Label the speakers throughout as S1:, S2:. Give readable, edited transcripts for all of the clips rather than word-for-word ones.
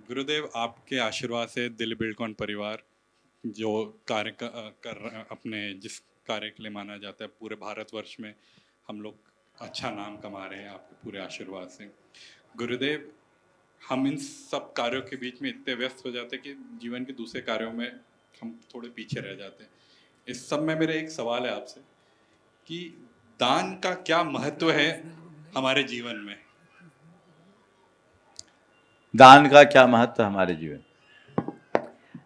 S1: गुरुदेव, आपके आशीर्वाद से दिल बिल्डकॉन परिवार जो कार्य अपने जिस कार्य के लिए माना जाता है पूरे भारतवर्ष में, हम लोग अच्छा नाम कमा रहे हैं आपके पूरे आशीर्वाद से। गुरुदेव, हम इन सब कार्यों के बीच में इतने व्यस्त हो जाते हैं कि जीवन के दूसरे कार्यों में हम थोड़े पीछे रह जाते हैं। इस सब में मेरा एक सवाल है आपसे कि दान का क्या महत्व है हमारे जीवन में?
S2: दान का क्या महत्व है हमारे जीवन?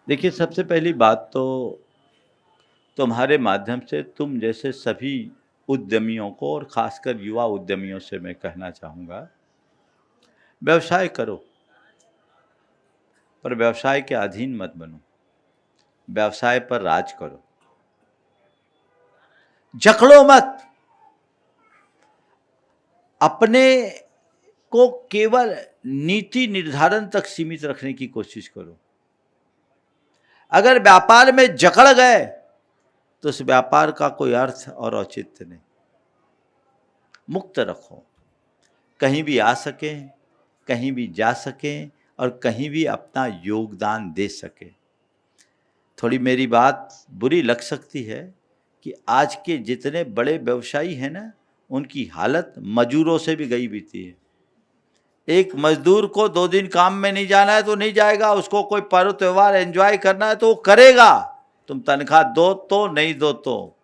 S2: देखिए, सबसे पहली बात तो तुम्हारे माध्यम से तुम जैसे सभी उद्यमियों को और खासकर युवा उद्यमियों से मैं कहना चाहूँगा, व्यवसाय करो, पर व्यवसाय के अधीन मत बनो। व्यवसाय पर राज करो, जकड़ो मत। अपने को केवल नीति निर्धारण तक सीमित रखने की कोशिश करो। अगर व्यापार में जकड़ गए तो उस व्यापार का कोई अर्थ और औचित्य नहीं। मुक्त रखो, कहीं भी आ सकें, कहीं भी जा सकें और कहीं भी अपना योगदान दे सके। थोड़ी मेरी बात बुरी लग सकती है कि आज के जितने बड़े व्यवसायी हैं ना, उनकी हालत मजदूरों से भी गई बीती है। एक मजदूर को 2 दिन काम में नहीं जाना है तो नहीं जाएगा, उसको कोई पर्व त्यौहार एंजॉय करना है तो वो करेगा। तुम तनख्वाह दो तो नहीं दो तो,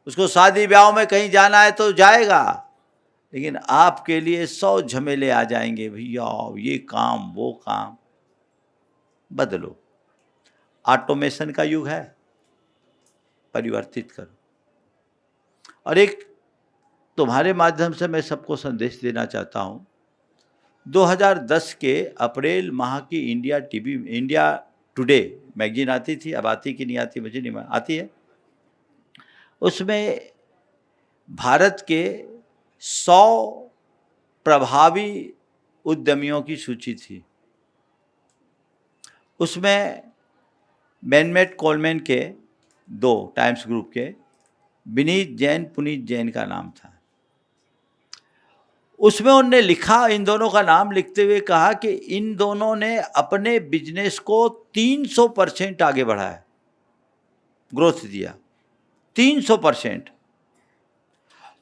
S2: उसको शादी ब्याह में कहीं जाना है तो जाएगा। लेकिन आपके लिए 100 झमेले आ जाएंगे, भैया ये काम वो काम। बदलो, ऑटोमेशन का युग है, परिवर्तित करो। और एक तुम्हारे माध्यम से मैं सबको संदेश देना चाहता हूं। 2010 के अप्रैल माह की इंडिया टुडे मैगजीन आती थी, अब आती कि नहीं आती मुझे नहीं मालूम, आती है। उसमें भारत के 100 प्रभावी उद्यमियों की सूची थी। उसमें मैनमेट कोलमैन के 2 टाइम्स ग्रुप के विनीत जैन, पुनीत जैन का नाम था। उसमें उन्होंने लिखा, इन दोनों का नाम लिखते हुए कहा कि इन दोनों ने अपने बिजनेस को 300% आगे बढ़ाया, ग्रोथ दिया 300%।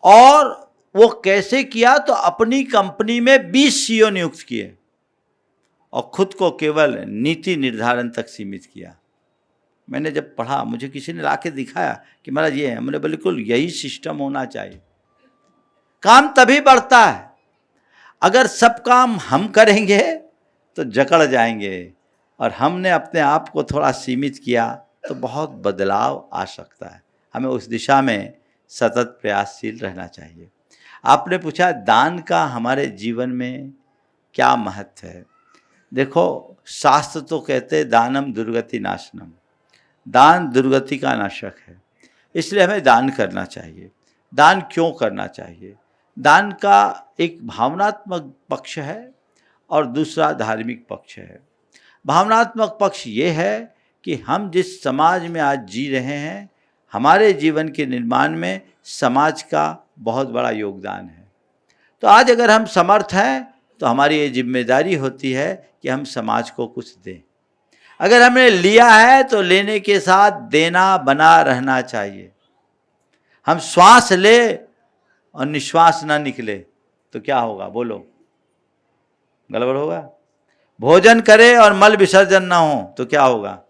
S2: और वो कैसे किया? तो अपनी कंपनी में 20 सीईओ नियुक्त किए और खुद को केवल नीति निर्धारण तक सीमित किया। मैंने जब पढ़ा, मुझे किसी ने लाके दिखाया कि महाराज ये है, मैंने बिल्कुल यही सिस्टम होना चाहिए। काम तभी बढ़ता है, अगर सब काम हम करेंगे तो जकड़ जाएंगे, और हमने अपने आप को थोड़ा सीमित किया तो बहुत बदलाव आ सकता है। हमें उस दिशा में सतत प्रयासशील रहना चाहिए। आपने पूछा दान का हमारे जीवन में क्या महत्व है। देखो, शास्त्र तो कहते हैं दानम दुर्गति नाशनम, दान दुर्गति का नाशक है। इसलिए हमें दान करना चाहिए। दान क्यों करना चाहिए? दान का एक भावनात्मक पक्ष है और दूसरा धार्मिक पक्ष है। भावनात्मक पक्ष ये है कि हम जिस समाज में आज जी रहे हैं, हमारे जीवन के निर्माण में समाज का बहुत बड़ा योगदान है। तो आज अगर हम समर्थ हैं तो हमारी ये जिम्मेदारी होती है कि हम समाज को कुछ दें। अगर हमने लिया है तो लेने के साथ देना बना रहना चाहिए। हम श्वास ले और निश्वास ना निकले तो क्या होगा? बोलो, गड़बड़ होगा। भोजन करे और मल विसर्जन ना हो तो क्या होगा?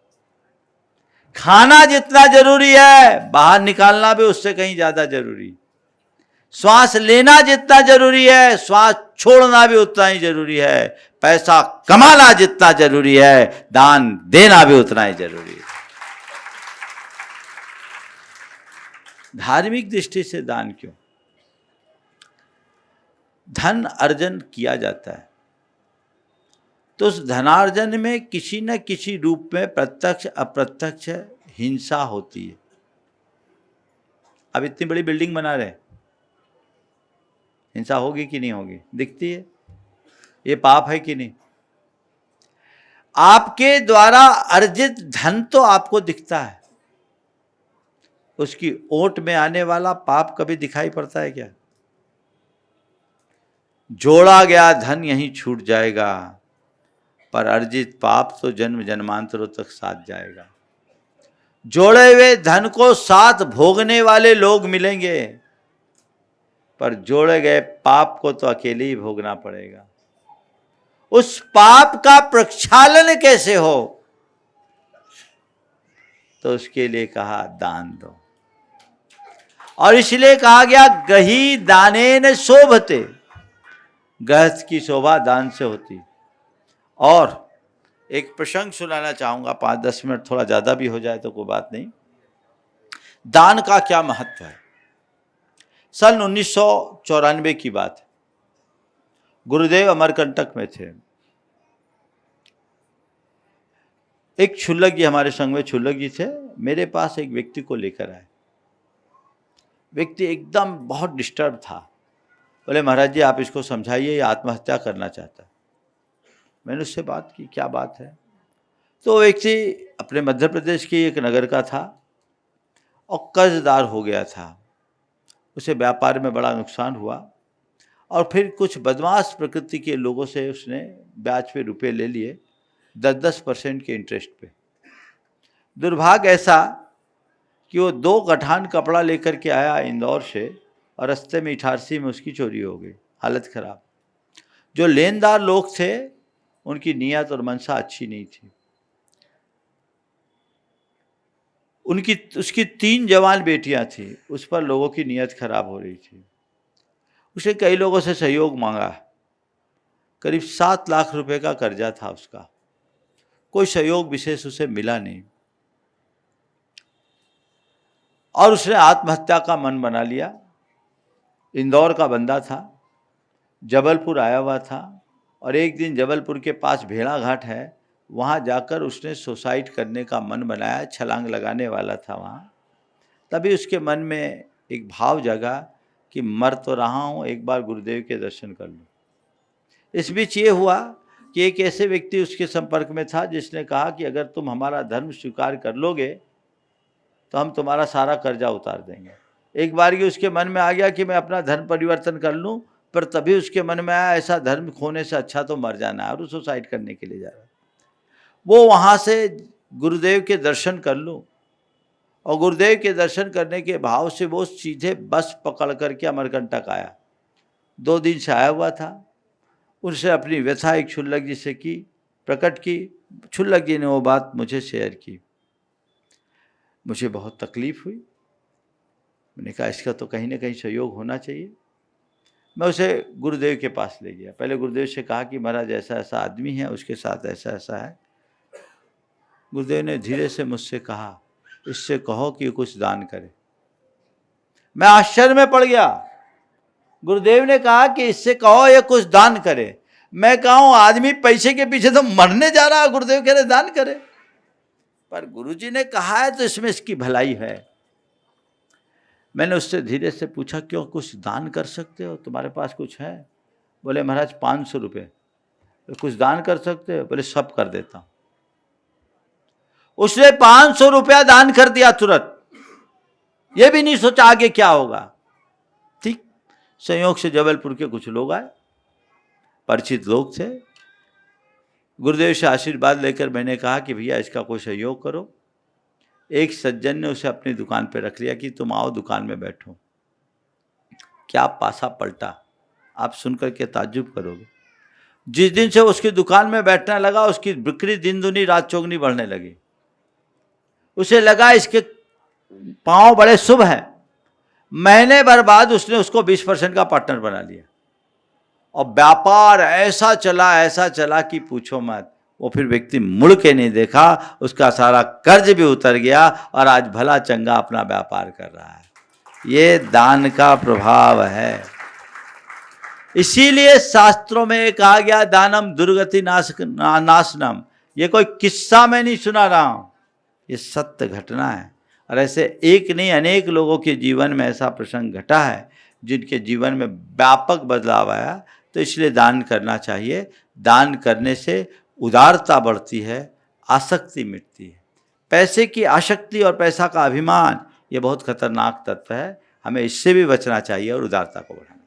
S2: खाना जितना जरूरी है, बाहर निकालना भी उससे कहीं ज्यादा जरूरी। श्वास लेना जितना जरूरी है, श्वास छोड़ना भी उतना ही जरूरी है। पैसा कमाना जितना जरूरी है, दान देना भी उतना ही जरूरी है। धार्मिक दृष्टि से दान क्यों? धन अर्जन किया जाता है तो उस धनार्जन में किसी न किसी रूप में प्रत्यक्ष अप्रत्यक्ष हिंसा होती है। अब इतनी बड़ी बिल्डिंग बना रहे, हिंसा होगी कि नहीं होगी? दिखती है। ये पाप है कि नहीं? आपके द्वारा अर्जित धन तो आपको दिखता है, उसकी ओट में आने वाला पाप कभी दिखाई पड़ता है क्या? जोड़ा गया धन यहीं छूट जाएगा, पर अर्जित पाप तो जन्म जन्मांतरों तक साथ जाएगा। जोड़े हुए धन को साथ भोगने वाले लोग मिलेंगे, पर जोड़े गए पाप को तो अकेले ही भोगना पड़ेगा। उस पाप का प्रक्षालन कैसे हो, तो उसके लिए कहा दान दो। और इसलिए कहा गया गही दानेन शोभते, गृहस्थ की शोभा दान से होती। और एक प्रसंग सुनाना चाहूंगा, 5-10 मिनट थोड़ा ज्यादा भी हो जाए तो कोई बात नहीं। दान का क्या महत्व है। सन 1994 की बात है। गुरुदेव अमरकंटक में थे। एक क्षुल्लक जी हमारे संग में क्षुल्लक जी थे, मेरे पास एक व्यक्ति को लेकर आए। व्यक्ति एकदम बहुत डिस्टर्ब था। बोले महाराज जी आप इसको समझाइए, ये आत्महत्या करना चाहता है। मैंने उससे बात की, क्या बात है। तो व्यक्ति अपने मध्य प्रदेश के एक नगर का था और कर्जदार हो गया था। उसे व्यापार में बड़ा नुकसान हुआ और फिर कुछ बदमाश प्रकृति के लोगों से उसने ब्याज पे रुपए ले लिए, 10-10% के इंटरेस्ट पे। दुर्भाग्य ऐसा कि वो 2 गठान कपड़ा लेकर के आया इंदौर से और रास्ते में इटारसी में उसकी चोरी हो गई। हालत खराब। जो लेनदार लोग थे उनकी नीयत और मंशा अच्छी नहीं थी। उसकी 3 जवान बेटियां थी, उस पर लोगों की नीयत खराब हो रही थी। उसने कई लोगों से सहयोग मांगा। करीब 7 लाख रुपए का कर्जा था उसका। कोई सहयोग विशेष उसे मिला नहीं और उसने आत्महत्या का मन बना लिया। इंदौर का बंदा था, जबलपुर आया हुआ था और एक दिन जबलपुर के पास भेड़ा घाट है, वहाँ जाकर उसने सुसाइड करने का मन बनाया। छलांग लगाने वाला था वहाँ। तभी उसके मन में एक भाव जगा कि मर तो रहा हूँ, एक बार गुरुदेव के दर्शन कर लूँ। इस बीच ये हुआ कि एक ऐसे व्यक्ति उसके संपर्क में था जिसने कहा कि अगर तुम हमारा धर्म स्वीकार कर लोगे तो हम तुम्हारा सारा कर्जा उतार देंगे। एक बार ये उसके मन में आ गया कि मैं अपना धर्म परिवर्तन कर लूँ, पर तभी उसके मन में आया ऐसा धर्म खोने से अच्छा तो मर जाना है, और वो सुसाइड करने के लिए जा रहा है। वो वहाँ से गुरुदेव के दर्शन कर लूँ, और गुरुदेव के दर्शन करने के भाव से वो सीधे बस पकड़ करके अमरकंटक आया। 2 दिन से आया हुआ था। उनसे अपनी व्यथा एक क्षुल्लक जी से की, प्रकट की। क्षुल्लक जी ने वो बात मुझे शेयर की। मुझे बहुत तकलीफ हुई। मैंने कहा इसका तो कहीं ना कहीं सहयोग होना चाहिए। मैं उसे गुरुदेव के पास ले गया। पहले गुरुदेव से कहा कि महाराज ऐसा ऐसा आदमी है, उसके साथ ऐसा ऐसा है। गुरुदेव ने धीरे से मुझसे कहा इससे कहो कि कुछ दान करे। मैं आश्चर्य में पड़ गया। गुरुदेव ने कहा कि इससे कहो ये कुछ दान करे। मैं कहूँ आदमी पैसे के पीछे तो मरने जा रहा है, गुरुदेव कह रहे दान करे। पर गुरुजी ने कहा है तो इसमें इसकी भलाई है। मैंने उससे धीरे से पूछा क्यों, कुछ दान कर सकते हो, तुम्हारे पास कुछ है? बोले महाराज 500 रुपये। कुछ दान कर सकते हो? बोले सब कर देता हूँ। उसने 500 रुपया दान कर दिया तुरंत। ये भी नहीं सोचा आगे क्या होगा। ठीक संयोग से जबलपुर के कुछ लोग आए, परिचित लोग थे। गुरुदेव से आशीर्वाद लेकर मैंने कहा कि भैया इसका कोई सहयोग करो। एक सज्जन ने उसे अपनी दुकान पर रख लिया कि तुम आओ दुकान में बैठो। क्या पासा पलटा, आप सुनकर के ताज्जुब करोगे। जिस दिन से उसकी दुकान में बैठने लगा उसकी बिक्री दिन दुनी रात चौगनी बढ़ने लगी। उसे लगा इसके पांव बड़े शुभ हैं। महीने भर बाद उसने उसको 20% का पार्टनर बना लिया और व्यापार ऐसा चला कि पूछो मत। वो फिर व्यक्ति मुड़ के नहीं देखा, उसका सारा कर्ज भी उतर गया और आज भला चंगा अपना व्यापार कर रहा है। ये दान का प्रभाव है। इसीलिए शास्त्रों में कहा गया दानम दुर्गति नाशनम। ये कोई किस्सा मैं नहीं सुना रहा हूं, ये सत्य घटना है। और ऐसे एक नहीं अनेक लोगों के जीवन में ऐसा प्रसंग घटा है जिनके जीवन में व्यापक बदलाव आया। तो इसलिए दान करना चाहिए। दान करने से उदारता बढ़ती है, आसक्ति मिटती है। पैसे की आसक्ति और पैसा का अभिमान ये बहुत खतरनाक तत्व है। हमें इससे भी बचना चाहिए और उदारता को बढ़ाना।